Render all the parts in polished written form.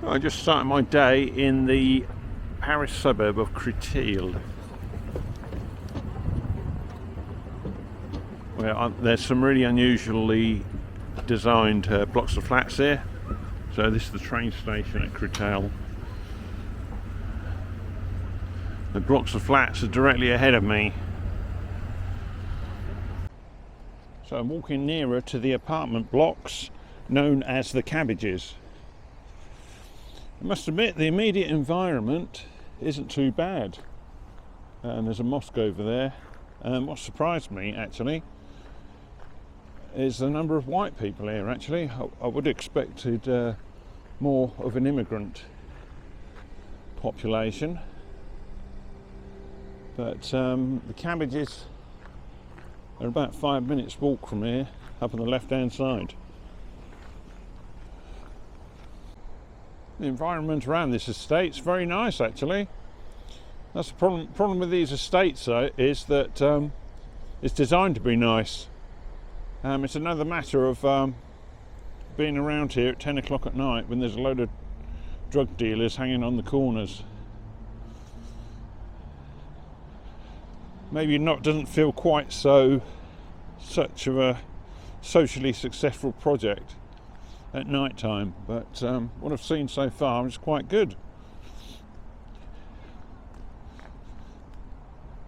I just started my day in the Paris suburb of Créteil, where there's some really unusually designed blocks of flats here. So this is the train station at Créteil. The blocks of flats are directly ahead of me. So I'm walking nearer to the apartment blocks known as the Cabbages. I must admit the immediate environment isn't too bad. There's a mosque over there. What surprised me actually is the number of white people here actually. I would have expected more of an immigrant population. But the Cabbages are about 5 minutes walk from here, up on the left hand side. The environment around this estate's very nice actually. That's the problem with these estates though, is that it's designed to be nice. It's another matter of being around here at 10 o'clock at night when there's a load of drug dealers hanging on the corners. Maybe doesn't feel quite such of a socially successful project at night time, but what I've seen so far is quite good.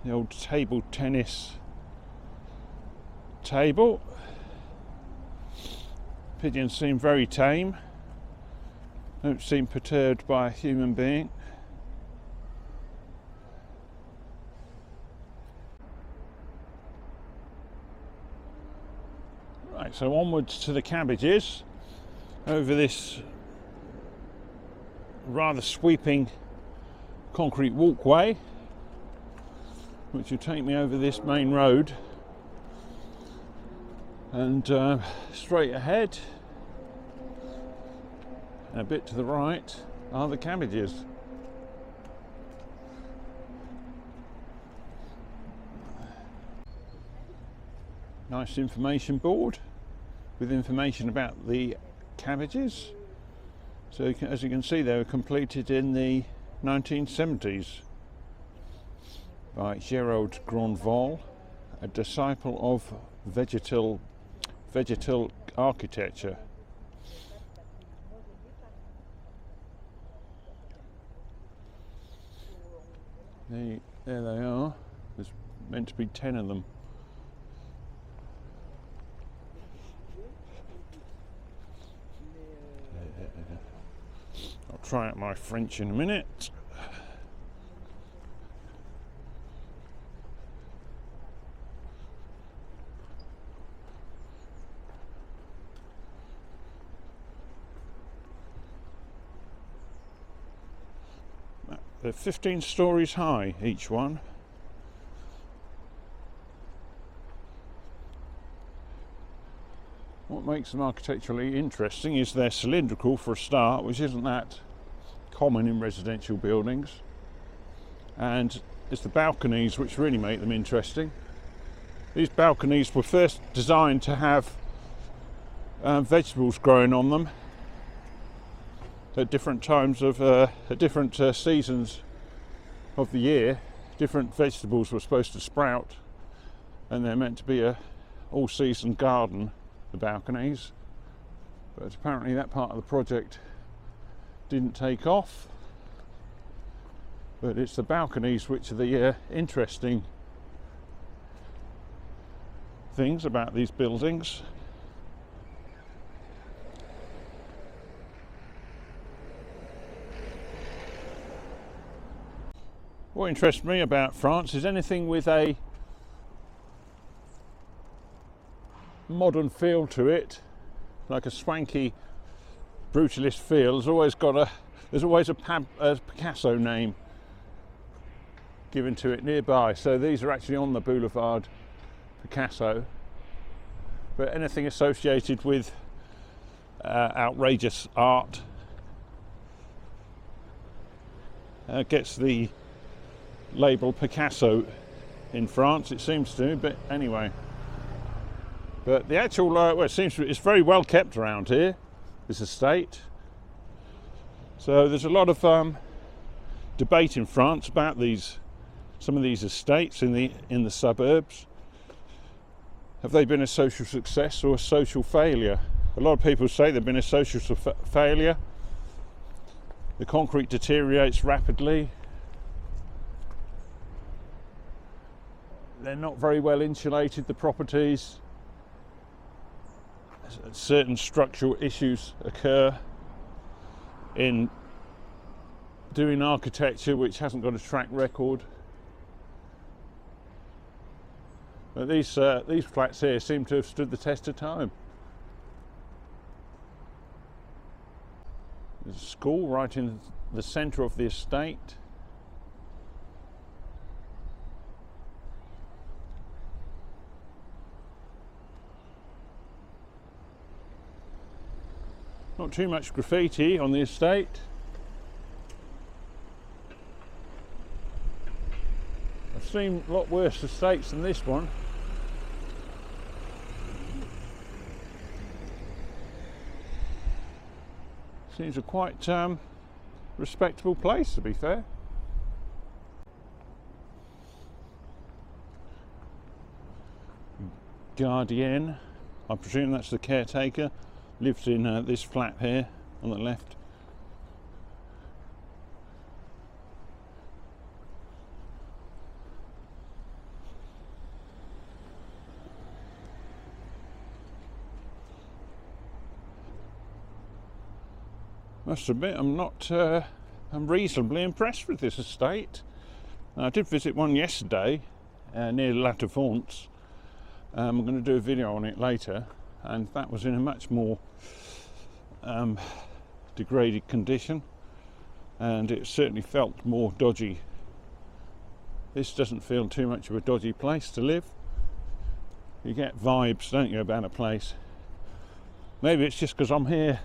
The old table tennis table. Pigeons seem very tame, don't seem perturbed by a human being. Right, so onwards to the Cabbages, over this rather sweeping concrete walkway, which will take me over this main road, and straight ahead and a bit to the right are the Cabbages. Nice information board with information about the Cabbages. So as you can see, they were completed in the 1970s by Gérard Grandval, a disciple of vegetal architecture. There they are. There's meant to be 10 of them. I'll try out my French in a minute. They're 15 stories high, each one. What makes them architecturally interesting is they're cylindrical for a start, which isn't that common in residential buildings. And it's the balconies which really make them interesting. These balconies were first designed to have vegetables growing on them at different times of at different seasons of the year. Different vegetables were supposed to sprout, and they're meant to be a all-season garden, the balconies. But apparently that part of the project didn't take off. But it's the balconies which are the interesting things about these buildings. What interests me about France is anything with a modern feel to it, like a swanky brutalist feel. There's always a Picasso name given to it nearby. So these are actually on the Boulevard Picasso. But anything associated with outrageous art gets the label Picasso in France, it seems to. But anyway, but the actual it's very well kept around here, this estate. So there's a lot of debate in France about some of these estates in the suburbs. Have they been a social success or a social failure? A lot of people say they've been a social failure. The concrete deteriorates rapidly. They're not very well insulated, the properties. Certain structural issues occur in doing architecture which hasn't got a track record. But these flats here seem to have stood the test of time. There's a school right in the centre of the estate. Not too much graffiti on the estate. I've seen a lot worse estates than this one. Seems a quite respectable place, to be fair. Gardien, I presume that's the caretaker, lives in this flat here on the left. Must admit, I'm reasonably impressed with this estate. I did visit one yesterday near La Défense. I'm going to do a video on it later, and that was in a much more degraded condition, and it certainly felt more dodgy. This doesn't feel too much of a dodgy place to live. You get vibes, don't you, about a place. Maybe it's just because I'm here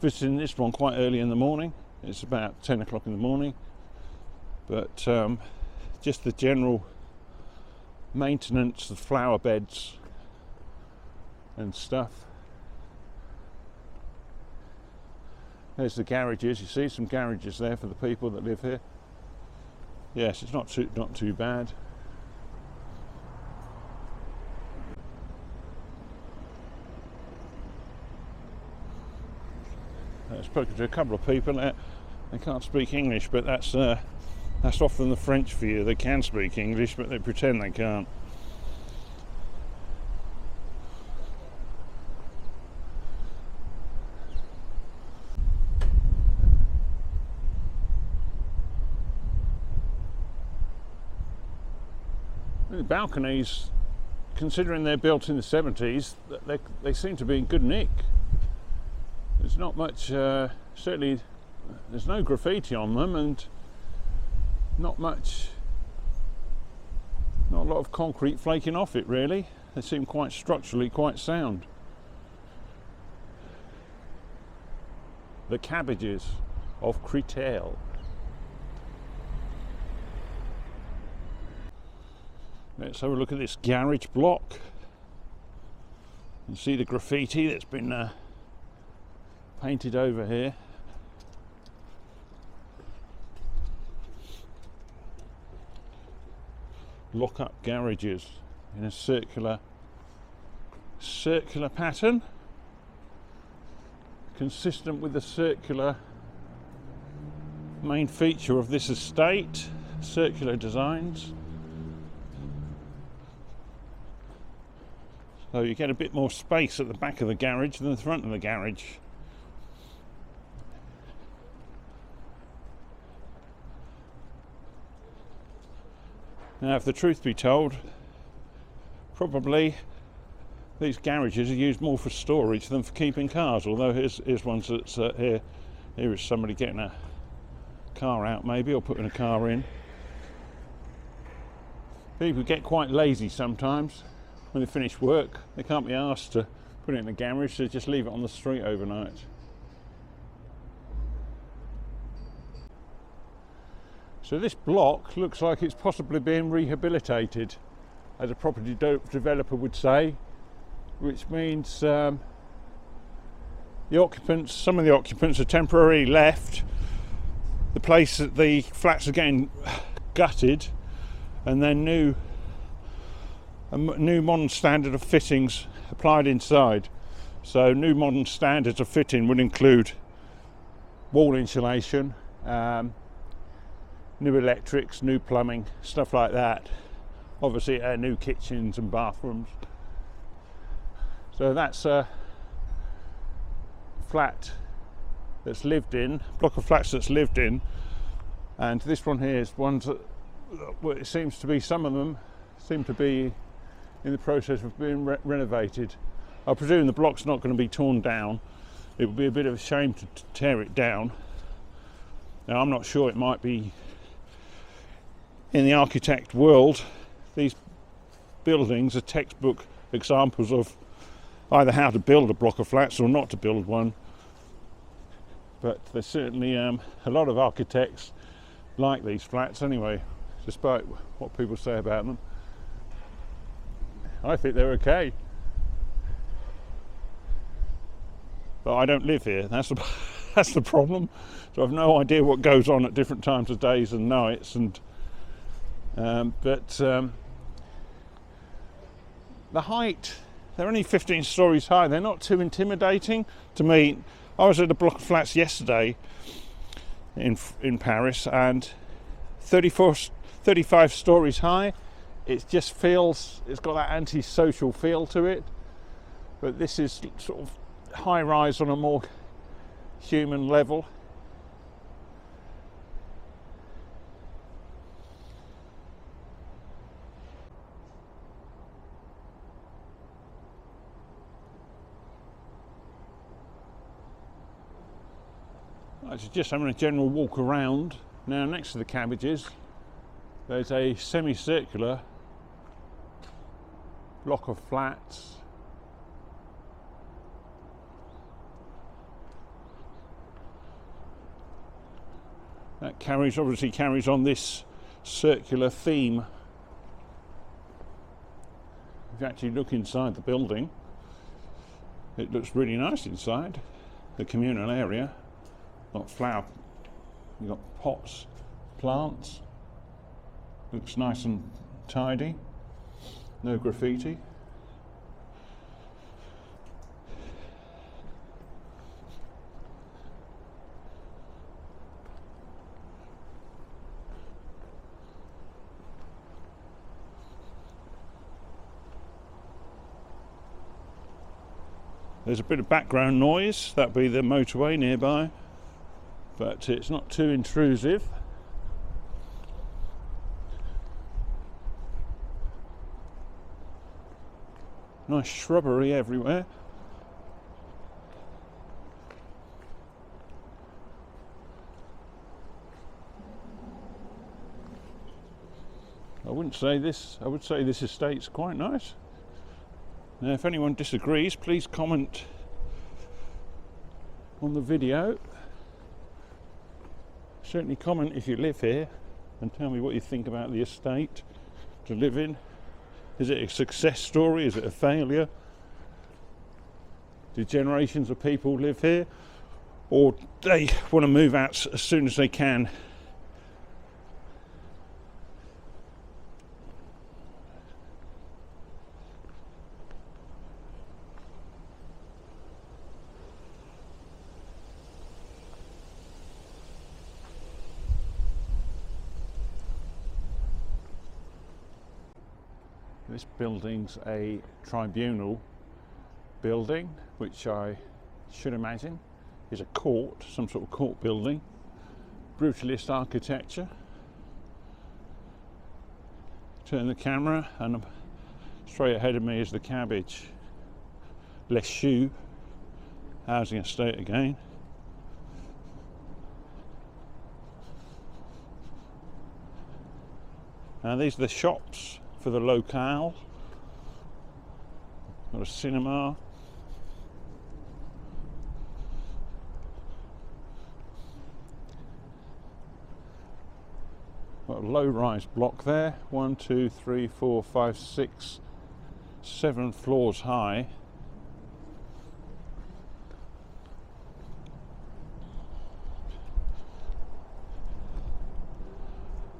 visiting this one quite early in the morning. It's about 10 o'clock in the morning, but just the general maintenance, the flower beds and stuff. There's the garages. You see some garages there for the people that live here. Yes, it's not too bad. I've spoken to a couple of people. They can't speak English, but that's often the French view. They can speak English, but they pretend they can't. The balconies, considering they're built in the 70s, they seem to be in good nick. There's not much, certainly there's no graffiti on them, and not a lot of concrete flaking off it really. They seem quite structurally quite sound. The cabbages of Créteil. Let's have a look at this garage block and see the graffiti that's been painted over here. Lock-up garages in a circular pattern, consistent with the circular main feature of this estate, circular designs. So you get a bit more space at the back of the garage than the front of the garage. Now, if the truth be told, probably these garages are used more for storage than for keeping cars. Although here's one that's here is somebody getting a car out, maybe, or putting a car in. People get quite lazy sometimes. When they finish work, they can't be asked to put it in the garage, so just leave it on the street overnight. So this block looks like it's possibly being rehabilitated, as a property developer would say, which means some of the occupants are temporarily left. The flats are getting gutted, and then a new modern standard of fittings applied inside. So new modern standards of fitting would include wall insulation, new electrics, new plumbing, stuff like that. Obviously new kitchens and bathrooms. So that's a flat that's lived in, block of flats that's lived in, and this one here is ones that, well, it seems to be, some of them seem to be in the process of being renovated. I presume the block's not going to be torn down. It would be a bit of a shame to tear it down. Now, I'm not sure, it might be, in the architect world, these buildings are textbook examples of either how to build a block of flats or not to build one. But there's certainly a lot of architects like these flats anyway, despite what people say about them. I think they're okay. But I don't live here, that's the problem. So I've no idea what goes on at different times of days and nights, and the height, they're only 15 stories high. They're not too intimidating to me. I was at a block of flats yesterday in Paris, and 35 stories high. It just feels, it's got that anti-social feel to it. But this is sort of high rise on a more human level. I was just having a general walk around. Now, next to the cabbages, there's a semicircular block of flats. That obviously carries on this circular theme. If you actually look inside the building, it looks really nice inside the communal area. Got flower, you've got pots, plants, looks nice and tidy, no graffiti. There's a bit of background noise, that'd be the motorway nearby, but it's not too intrusive. Nice shrubbery everywhere. I would say this estate's quite nice. Now, if anyone disagrees, please comment on the video. Certainly comment if you live here and tell me what you think about the estate to live in. Is it a success story? Is it a failure? Do generations of people live here? Or do they want to move out as soon as they can? This building's a tribunal building, which I should imagine is a court, some sort of court building. Brutalist architecture. Turn the camera and straight ahead of me is the cabbage. Les Choux housing estate again. Now these are the shops for the locale. Got a cinema. Got a low-rise block there. 1, 2, 3, 4, 5, 6, 7 floors high.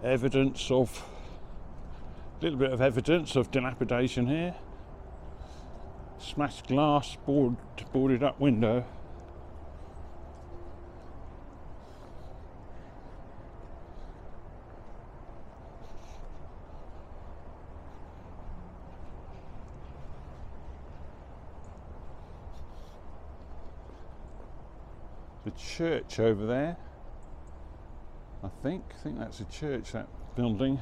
Evidence of, a little bit of evidence of dilapidation here. Smashed glass, boarded up window. The church over there, I think that's a church, that building.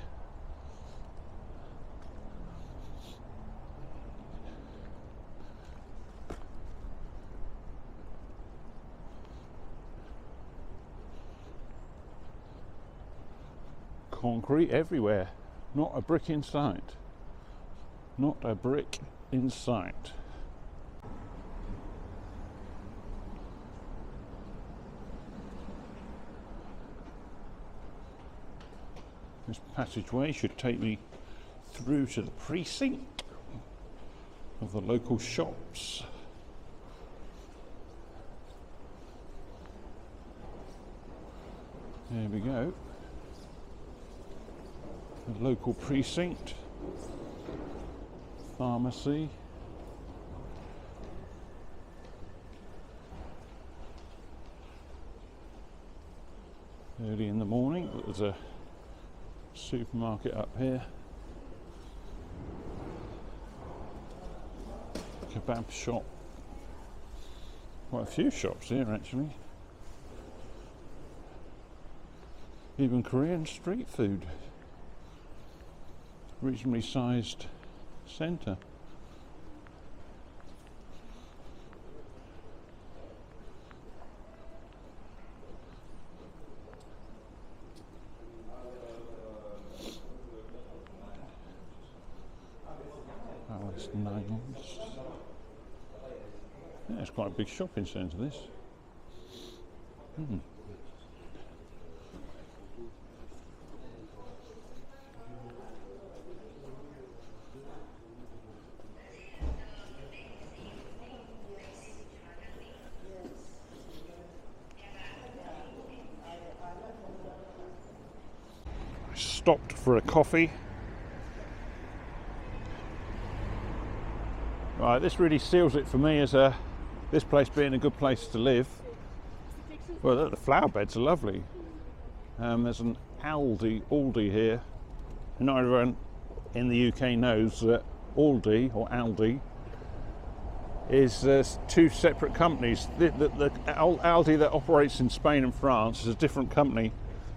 Concrete everywhere, not a brick in sight. Not a brick in sight. This passageway should take me through to the precinct of the local shops. There we go. The local precinct, pharmacy. Early in the morning, there's a supermarket up here. Kebab shop. Quite a few shops here actually. Even Korean street food. Reasonably sized centre. Alice Nails. Yeah, it's quite a big shopping centre, this. Stopped for a coffee. Right, this really seals it for me as this place being a good place to live. Well, the flower beds are lovely. There's an Aldi here. Not everyone in the UK knows that Aldi is two separate companies. The Aldi that operates in Spain and France is a different company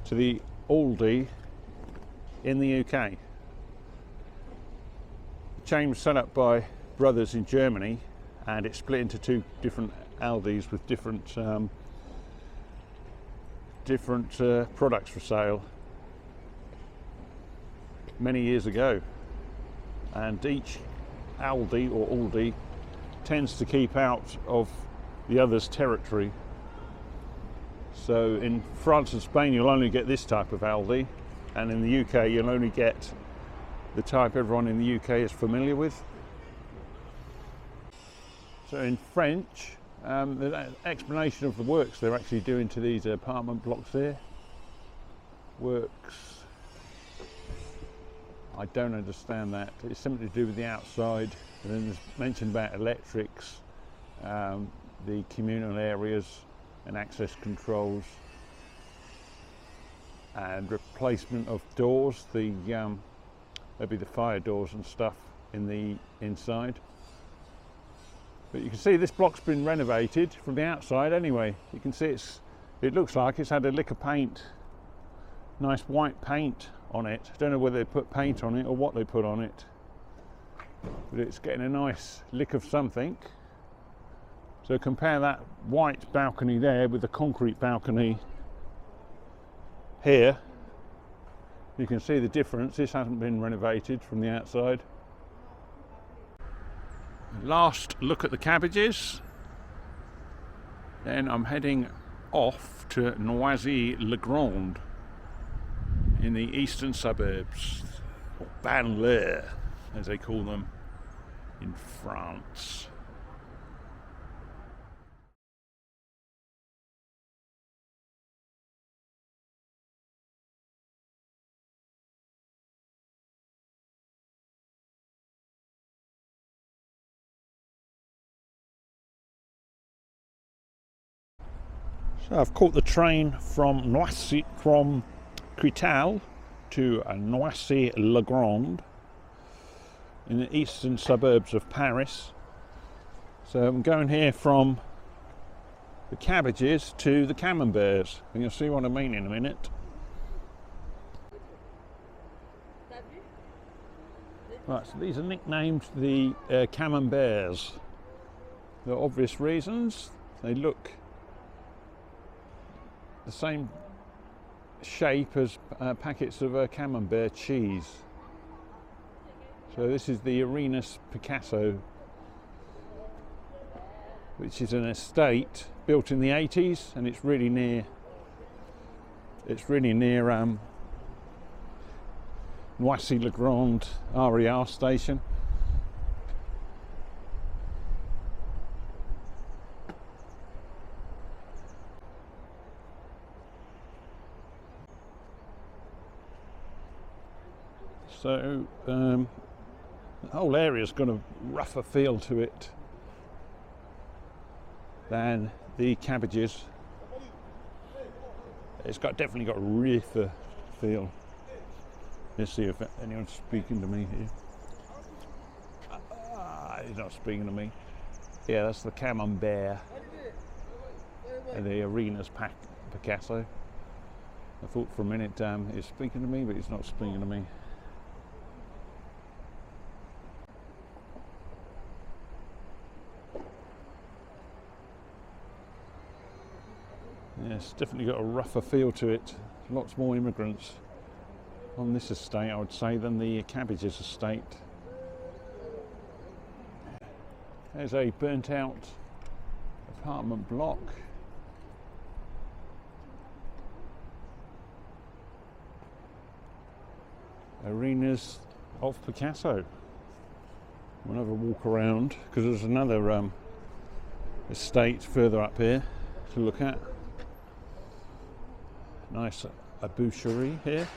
to the Aldi in the UK. The chain was set up by brothers in Germany, and it split into two different Aldis with different products for sale many years ago. And each Aldi or Aldi tends to keep out of the other's territory. So in France and Spain you'll only get this type of Aldi, and in the UK you'll only get the type everyone in the UK is familiar with. So in French, there's an explanation of the works they're actually doing to these apartment blocks here. Works, I don't understand that. It's something to do with the outside, and then there's mention about electrics, the communal areas and access controls, and replacement of doors, maybe the fire doors and stuff in the inside. But you can see this block's been renovated from the outside anyway. You can see it looks like it's had a lick of paint, nice white paint on it. I don't know whether they put paint on it or what they put on it, but it's getting a nice lick of something. So compare that white balcony there with the concrete balcony here. You can see the difference. This hasn't been renovated from the outside. Last look at the cabbages. Then I'm heading off to Noisy-le-Grand in the eastern suburbs, or banlieue as they call them in France. So I've caught the train from Crital to Noisy-le-Grand in the eastern suburbs of Paris. So I'm going here from the Cabbages to the Camemberts, and you'll see what I mean in a minute. Right, so these are nicknamed the Camemberts. For obvious reasons. They look the same shape as packets of Camembert cheese. So this is the Arenas Picasso, which is an estate built in the 80s, and it's really near Noisy-le-Grand RER station. So the whole area's got a rougher feel to it than the Cabbages. It's definitely got a rougher feel. Let's see if anyone's speaking to me here. He's not speaking to me. Yeah, that's the Camembert and the Arenas Picasso. I thought for a minute he's speaking to me, but he's not speaking to me. Yeah, it's definitely got a rougher feel to it. Lots more immigrants on this estate, I would say, than the Cabbages estate. There's a burnt out apartment block. Arenas of Picasso. We'll have a walk around because there's another estate further up here to look at. Nice a boucherie here.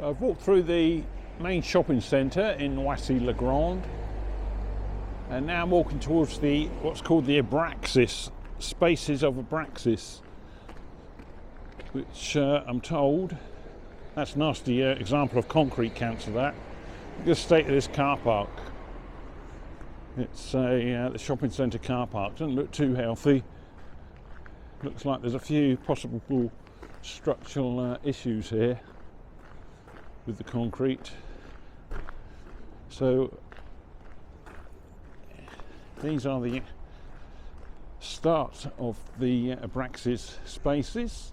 I've walked through the main shopping centre in Noisy-le-Grand, and now I'm walking towards what's called the Abraxas, Spaces of Abraxas, which I'm told, that's a nasty example of concrete cancer, that. Look at the state of this car park. It's the shopping centre car park. Doesn't look too healthy. Looks like there's a few possible structural issues here with the concrete. So these are the start of the Abraxas spaces.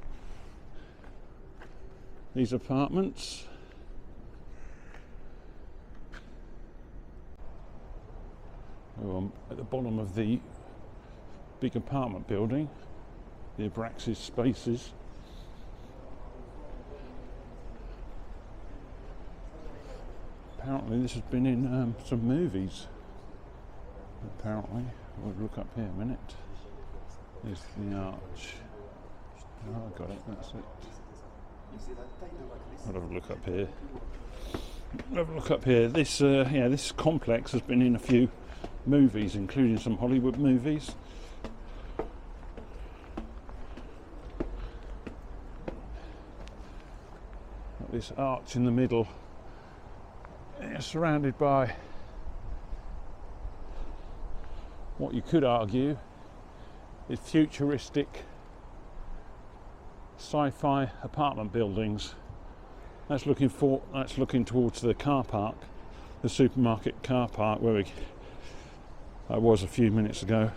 These apartments. Oh, I'm at the bottom of the big apartment building, the Abraxas spaces. Apparently this has been in some movies. Apparently. We'll look up here a minute. There's the arch. Oh, I got it, that's it. I'll have a look up here. Have a look up here. This this complex has been in a few movies, including some Hollywood movies. Got this arch in the middle. Surrounded by what you could argue is futuristic sci-fi apartment buildings. That's looking towards the car park, the supermarket car park where I was a few minutes ago.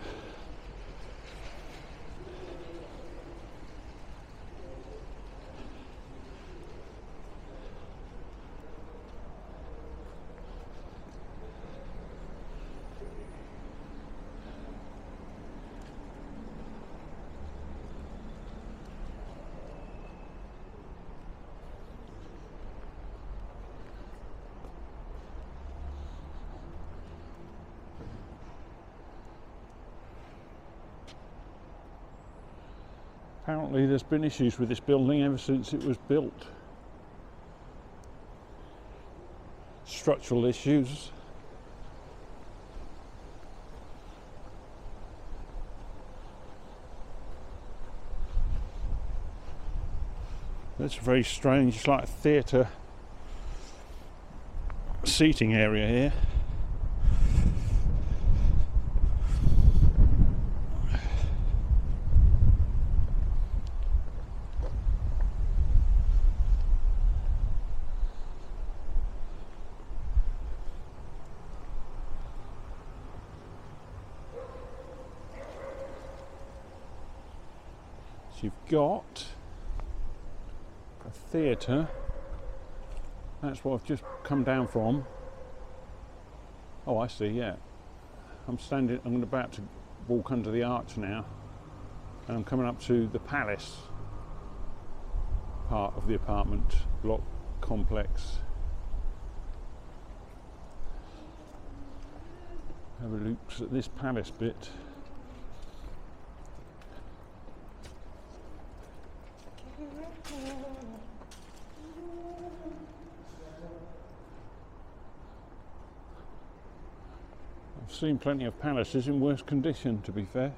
Apparently there's been issues with this building ever since it was built. Structural issues. It's very strange. It's like a theatre seating area here. So you've got a theatre. That's what I've just come down from. Oh, I see, yeah. I'm about to walk under the arch now, and I'm coming up to the palace part of the apartment block complex. Have a look at this palace bit. I've seen plenty of palaces in worse condition, to be fair.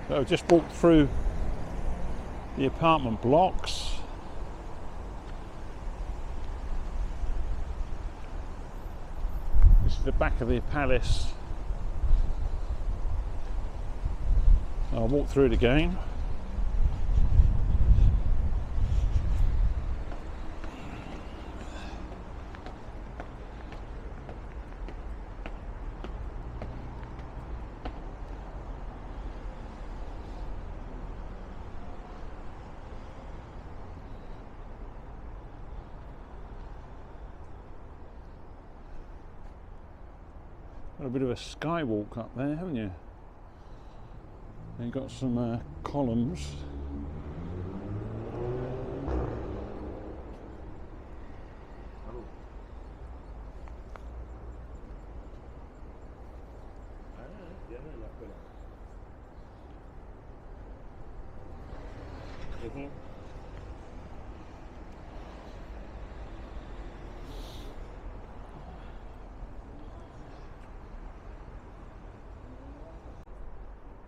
So I've just walked through the apartment blocks. This is the back of the palace. I'll walk through it again. Got a bit of a skywalk up there, haven't you? You've got some columns.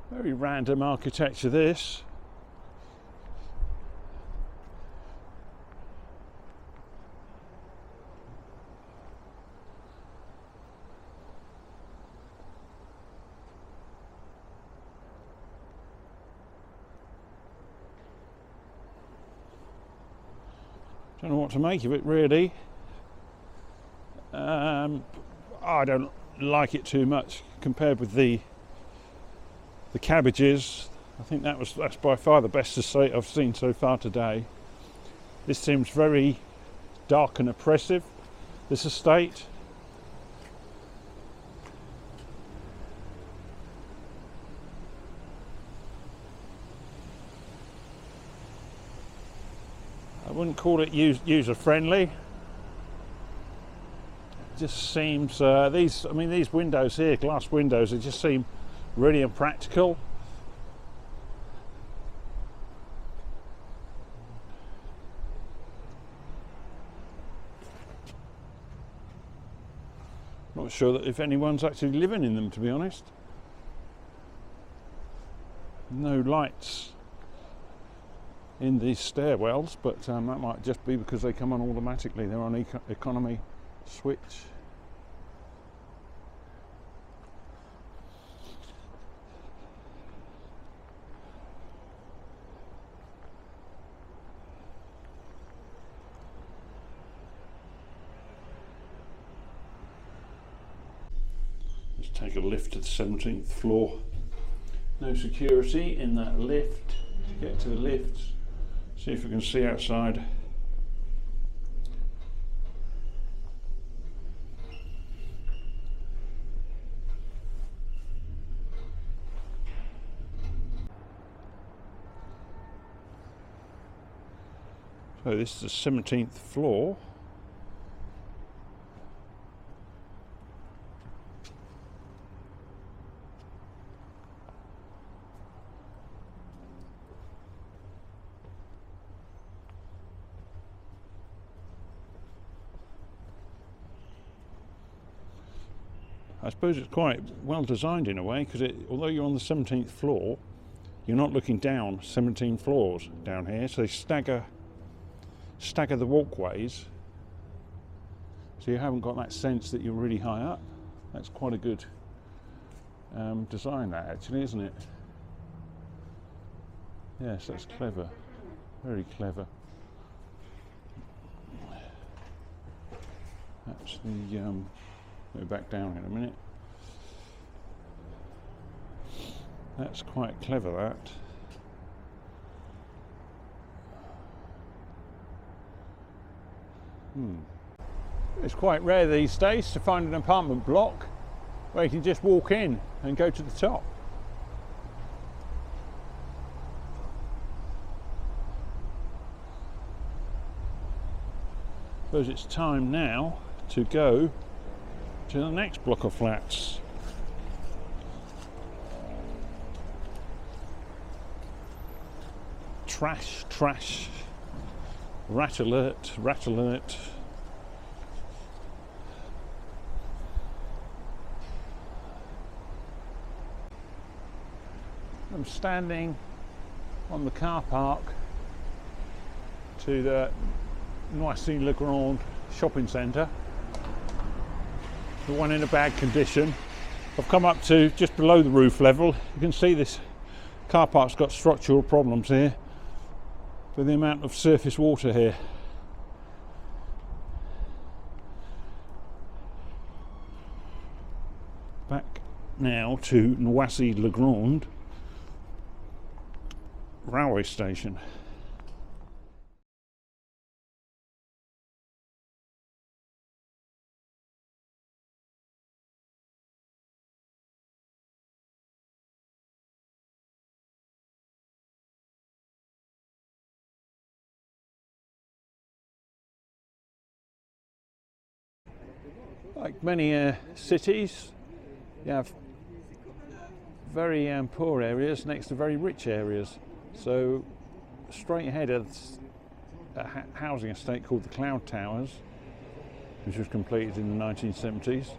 Very random architecture, this. Don't know what to make of it, really. I don't like it too much compared with the cabbages. I think that's by far the best estate I've seen so far today. This seems very dark and oppressive, this estate. I wouldn't call it user friendly. It just seems these windows here, glass windows, they just seem really impractical. Not sure that if anyone's actually living in them, to be honest. No lights in these stairwells, but that might just be because they come on automatically. They're on economy switch. Let's take a lift to the 17th floor. No security in that lift. To get to the lift, see if we can see outside. So this is the 17th floor. I suppose it's quite well designed in a way, because although you're on the 17th floor, you're not looking down 17 floors down here, so they stagger the walkways, so you haven't got that sense that you're really high up. That's quite a good design, that actually, isn't it? Yes, that's clever, very clever. That's the go back down in a minute. That's quite clever, that. It's quite rare these days to find an apartment block where you can just walk in and go to the top. I suppose it's time now to go to the next block of flats. Trash, trash, rat alert, rat alert. I'm standing on the car park to the Noisy-le-Grand shopping centre, the one in a bad condition. I've come up to just below the roof level. You can see this car park's got structural problems here with the amount of surface water here. Back now to Noisy-le-Grand railway station. Like many cities, you have very poor areas next to very rich areas. So straight ahead is a housing estate called the Cloud Towers, which was completed in the 1970s.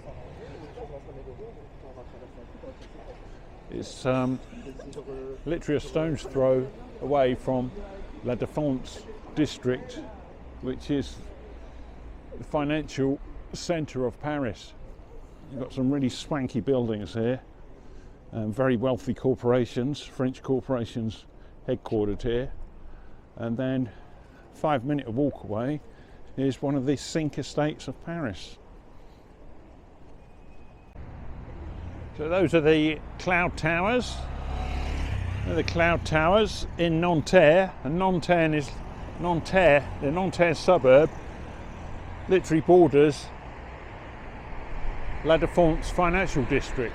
It's literally a stone's throw away from La Défense district, which is the financial centre of Paris. You've got some really swanky buildings here, very wealthy corporations, French corporations headquartered here, and then 5-minute walk away is one of the Cinq estates of Paris. So those are the Cloud Towers. They're the Cloud Towers in Nanterre, and Nanterre, the Nanterre suburb, literally borders La Défense financial district.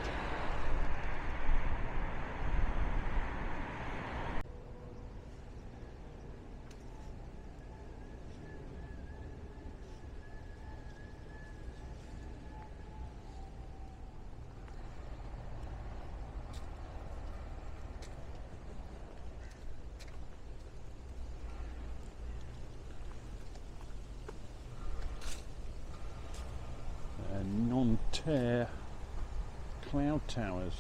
Nanterre Cloud Towers.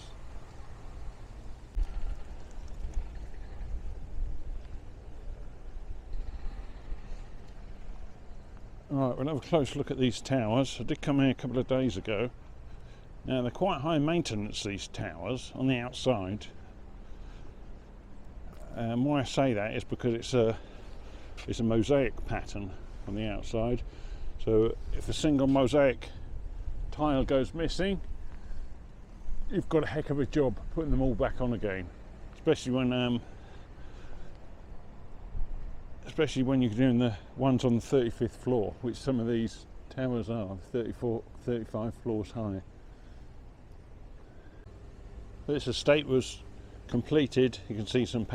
Alright, we'll have a close look at these towers. I did come here a couple of days ago. Now they're quite high maintenance, these towers, on the outside. Why I say that is because it's a mosaic pattern on the outside. So if a single mosaic tile goes missing, you've got a heck of a job putting them all back on again, especially when you're doing the ones on the 35th floor, which some of these towers are, 34, 35 floors high. This estate was completed. You can see some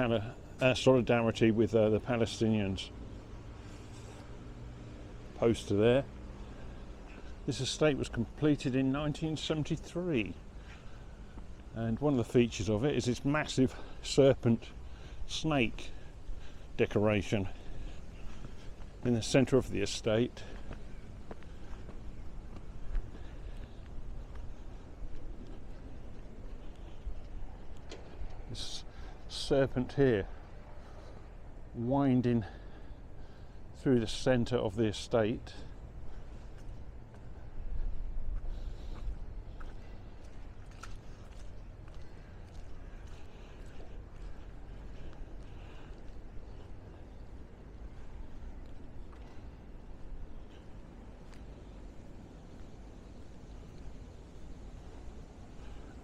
solidarity with the Palestinians poster there. This estate was completed in 1973, and one of the features of it is its massive serpent snake decoration in the centre of the estate. serpent here, winding through the centre of the estate.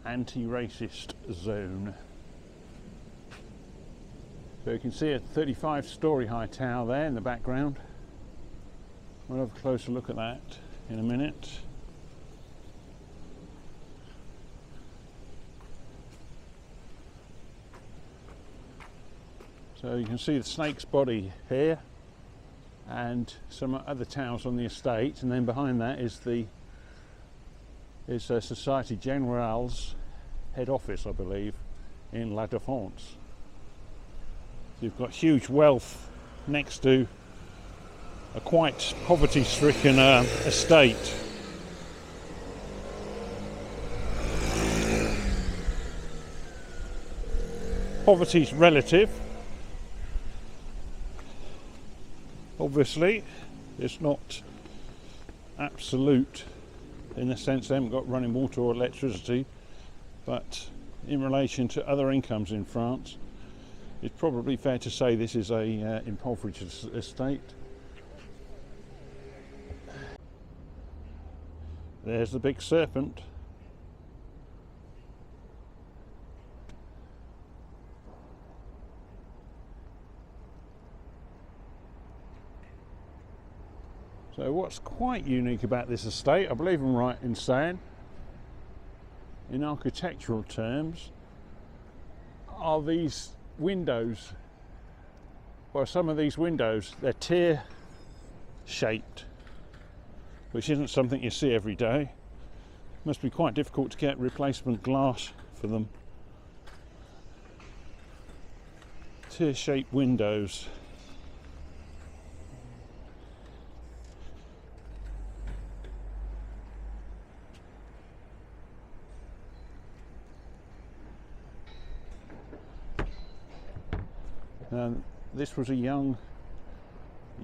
Anti-racist zone. So you can see a 35-storey high tower there in the background. We'll have a closer look at that in a minute. So you can see the snake's body here and some other towers on the estate, and then behind that is Société Générale's head office, I believe, in La Défense. So you've got huge wealth next to a quite poverty-stricken estate. Poverty's relative. Obviously, it's not absolute in the sense they haven't got running water or electricity, but in relation to other incomes in France, it's probably fair to say this is a impoverished estate. There's the big serpent. So what's quite unique about this estate, I believe I'm right in saying, in architectural terms, are these windows. Well, some of these windows, they're tear shaped, which isn't something you see every day. Must be quite difficult to get replacement glass for them. Tear shaped windows. This was a young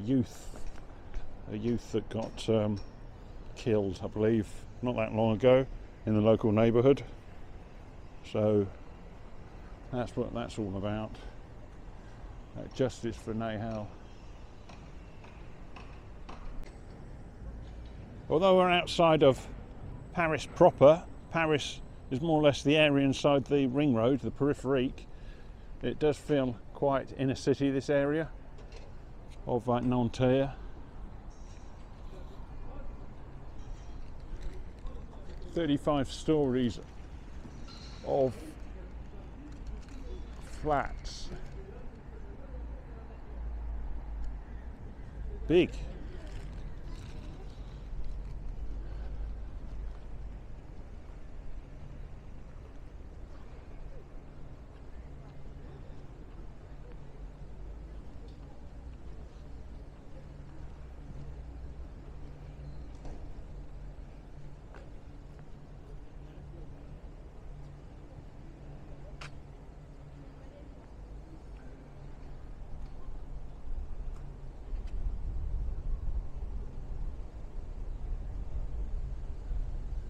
youth that got killed, I believe, not that long ago in the local neighbourhood. So that's what that's all about. Justice for Nahal. Although we're outside of Paris proper, Paris is more or less the area inside the ring road, the périphérique. It does feel quite inner city, this area of Nanterre. 35 stories of flats. Big.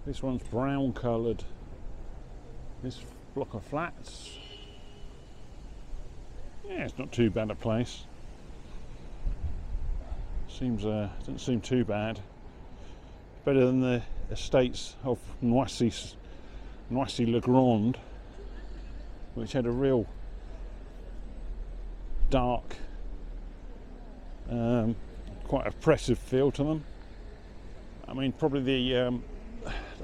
This one's brown coloured. This block of flats. Yeah, it's not too bad a place. Doesn't seem too bad. Better than the estates of Noisy-le-Grand, which had a real dark, quite oppressive feel to them. I mean, probably the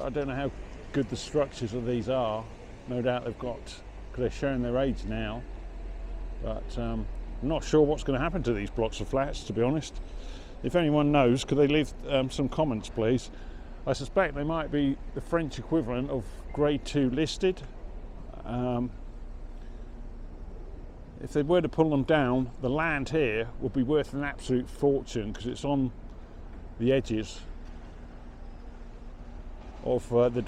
I don't know how good the structures of these are. No doubt they've got, because they're showing their age now. But I'm not sure what's going to happen to these blocks of flats, to be honest. If anyone knows, could they leave some comments, please? I suspect they might be the French equivalent of Grade 2 listed. If they were to pull them down, the land here would be worth an absolute fortune because it's on the edges of the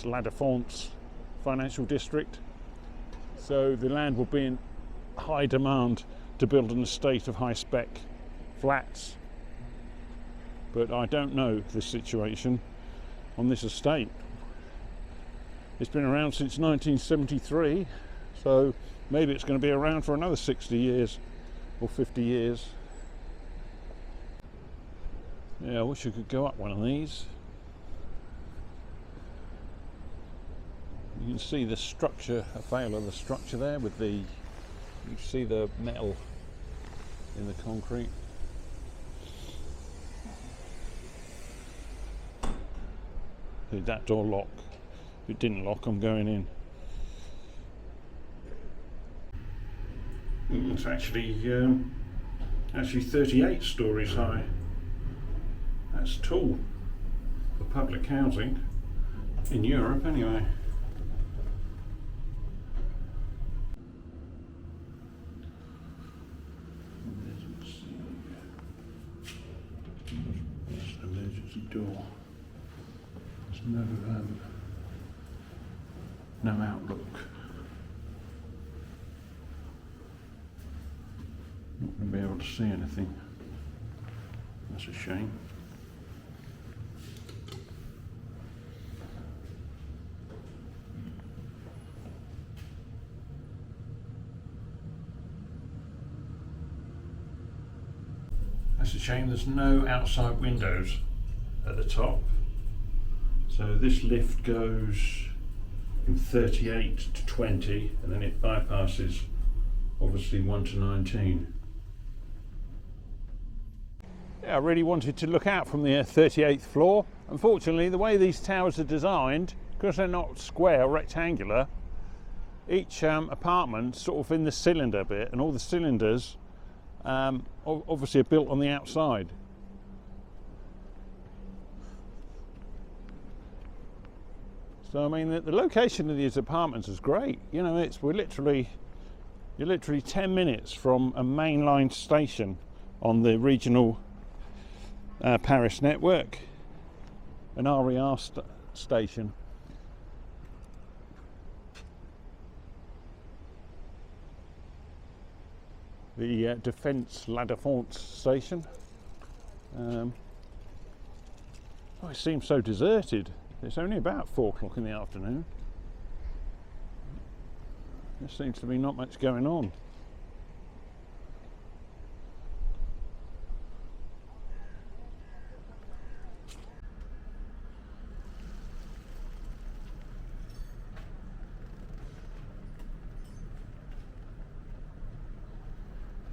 La Défense financial district. So the land will be high demand to build an estate of high-spec flats. But I don't know the situation on this estate. It's been around since 1973, so maybe it's going to be around for another 60 years or 50 years. Yeah, I wish I could go up one of these. You can see the structure, a fail of the structure there with the, you see the metal in the concrete. Did that door lock? If it didn't lock, I'm going in. It's actually 38 stories high. That's tall for public housing in Europe, anyway. That's an emergency door. There's no outlook. Not going to be able to see anything. That's a shame. That's a shame there's no outside windows at the top. So this lift goes from 38 to 20 and then it bypasses obviously 1 to 19. Yeah, I really wanted to look out from the 38th floor. Unfortunately, the way these towers are designed, because they're not square or rectangular, each apartment's sort of in the cylinder bit, and all the cylinders obviously are built on the outside. So I mean, the location of these apartments is great. You know, you're literally 10 minutes from a mainline station on the regional Paris network, an RER station. The Defense La Défense station. Oh, it seems so deserted. It's only about 4 o'clock in the afternoon. There seems to be not much going on.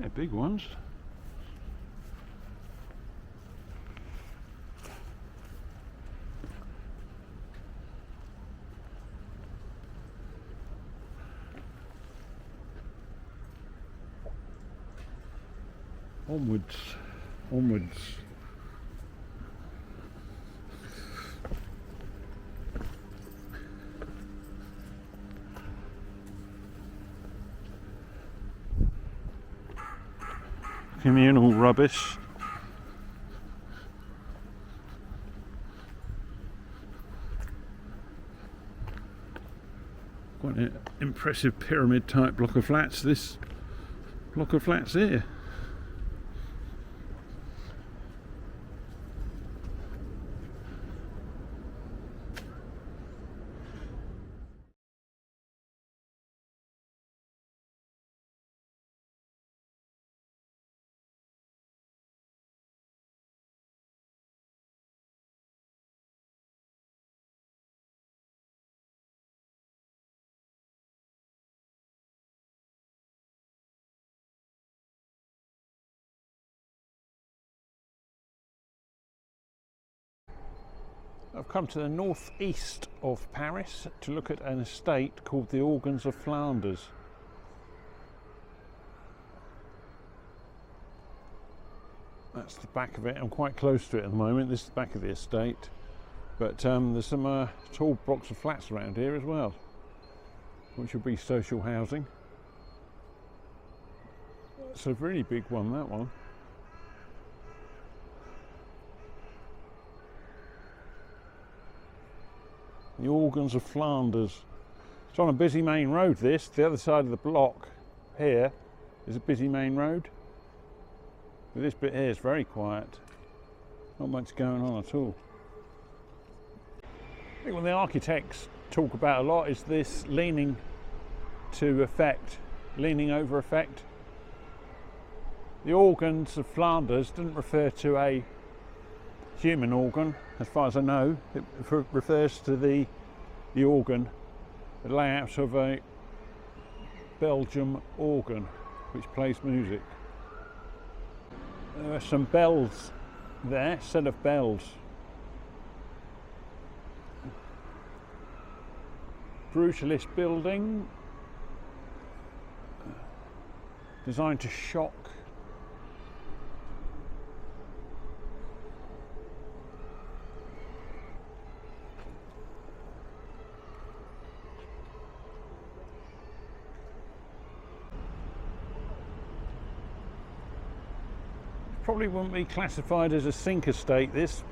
Yeah, big ones. Onwards, onwards. Communal rubbish. Quite an impressive pyramid type block of flats, this block of flats here. I've come to the northeast of Paris to look at an estate called the Organs of Flanders. That's the back of it. I'm quite close to it at the moment. This is the back of the estate, but there's some tall blocks of flats around here as well, which will be social housing. It's a really big one, that one. The Organs of Flanders. It's on a busy main road, this. The other side of the block here is a busy main road. But this bit here is very quiet. Not much going on at all. I think what the architects talk about a lot is this leaning to effect, leaning over effect. The organs of Flanders didn't refer to a human organ, as far as I know. It refers to the organ, the layout of a Belgium organ which plays music. There are some bells there, set of bells. Brutalist building, designed to shock. Probably wouldn't be classified as a sink estate, this.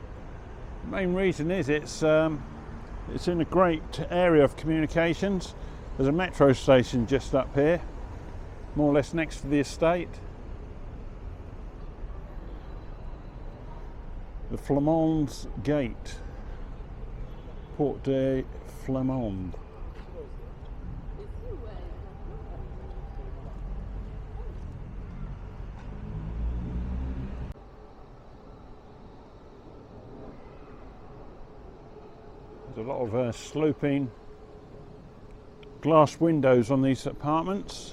The main reason is it's in a great area of communications. There's a metro station just up here, more or less next to the estate. The Flamands Gate, Porte de Flamande. There's a lot of sloping glass windows on these apartments.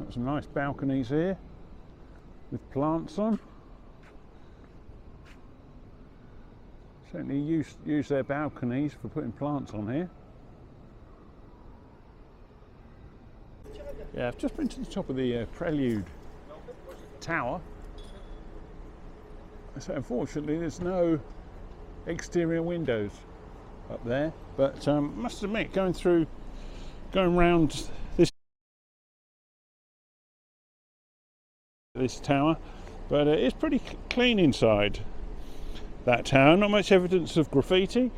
Got some nice balconies here with plants on. Certainly use their balconies for putting plants on here. Yeah, I've just been to the top of the Prelude Tower. So unfortunately there's no exterior windows up there, but I must admit, going round this tower, but it's pretty clean inside that tower. Not much evidence of graffiti.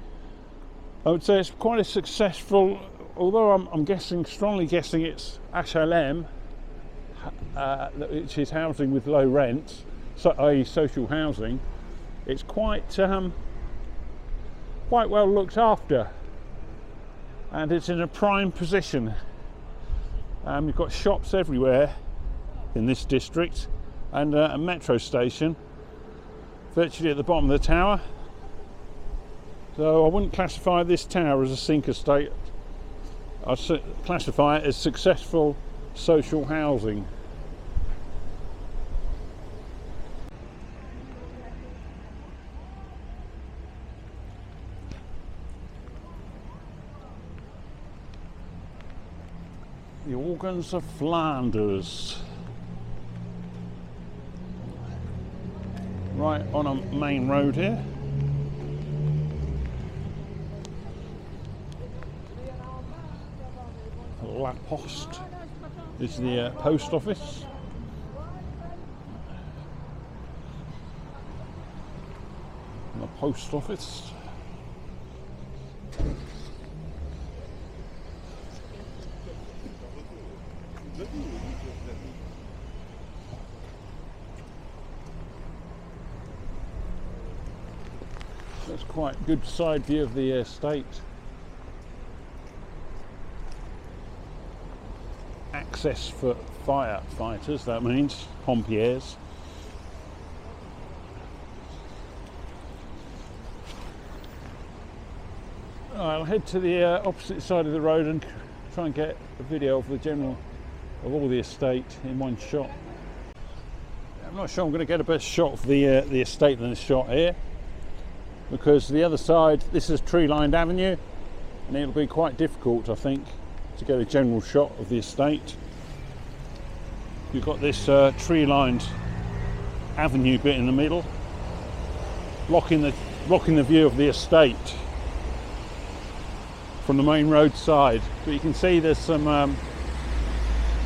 I would say it's quite a successful, although I'm strongly guessing it's HLM, which is housing with low rents, i.e. social housing. It's quite well looked after, and it's in a prime position. You've got shops everywhere in this district, and a metro station virtually at the bottom of the tower. So I wouldn't classify this tower as a sink estate. I'd classify it as successful social housing. The organs of Flanders. Right on a main road here. La Poste is the post office. The post office. That's quite a good side view of the estate. Access for firefighters, that means pompiers. I'll head to the opposite side of the road and try and get a video of all the estate in one shot. I'm not sure I'm going to get a better shot of the estate than this shot here, because the other side, this is tree-lined avenue, and it'll be quite difficult, I think, to get a general shot of the estate. You've got this tree-lined avenue bit in the middle, blocking the view of the estate from the main road side. But you can see there's some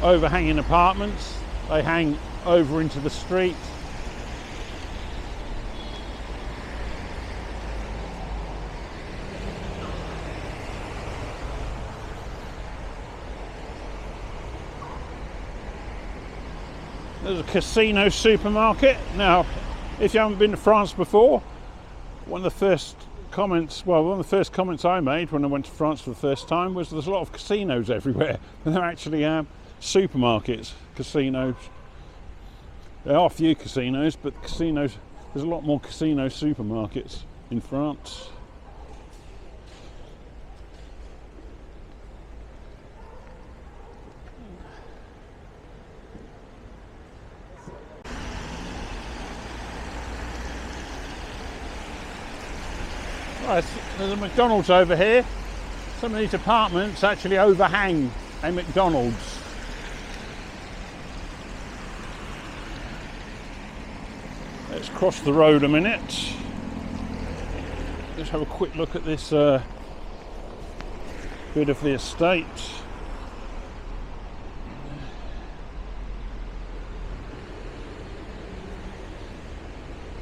overhanging apartments. They hang over into the street. There's a casino supermarket. Now, if you haven't been to France before, one of the first comments I made when I went to France for the first time was there's a lot of casinos everywhere. And they're actually supermarkets, casinos. There are a few casinos, but casinos, there's a lot more casino supermarkets in France. Right, there's a McDonald's over here. Some of these apartments actually overhang a McDonald's. Let's cross the road a minute. Let's have a quick look at this bit of the estate.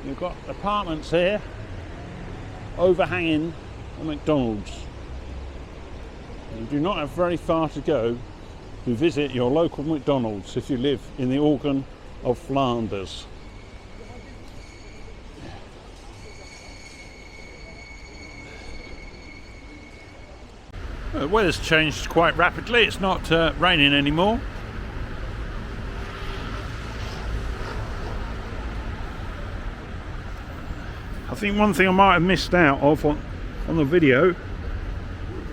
You've got apartments here overhanging a McDonald's. You do not have very far to go to visit your local McDonald's if you live in the organ of Flanders. The weather's changed quite rapidly. It's not raining anymore. I think one thing I might have missed out of on the video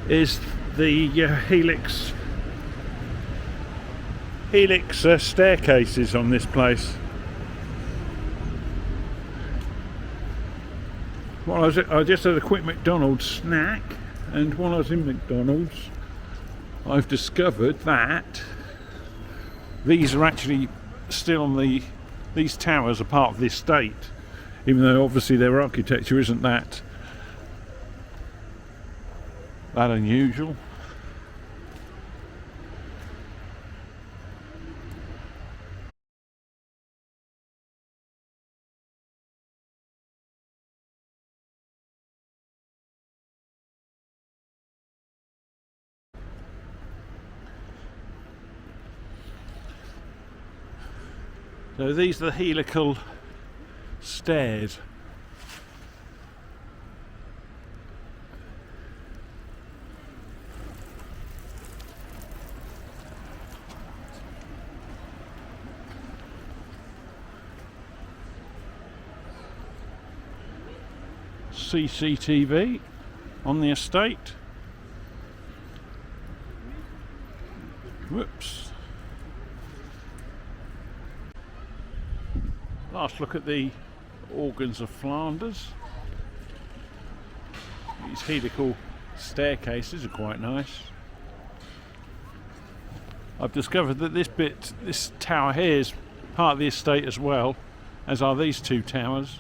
is the helix staircases on this place. Well, I just had a quick McDonald's snack, and while I was in McDonald's, I've discovered that these are actually still on these towers are part of the estate. Even though obviously their architecture isn't that unusual. So these are the helical stairs. CCTV on the estate. Whoops. Last look at the organs of Flanders. These helical staircases are quite nice. I've discovered that this tower here is part of the estate as well, as are these two towers.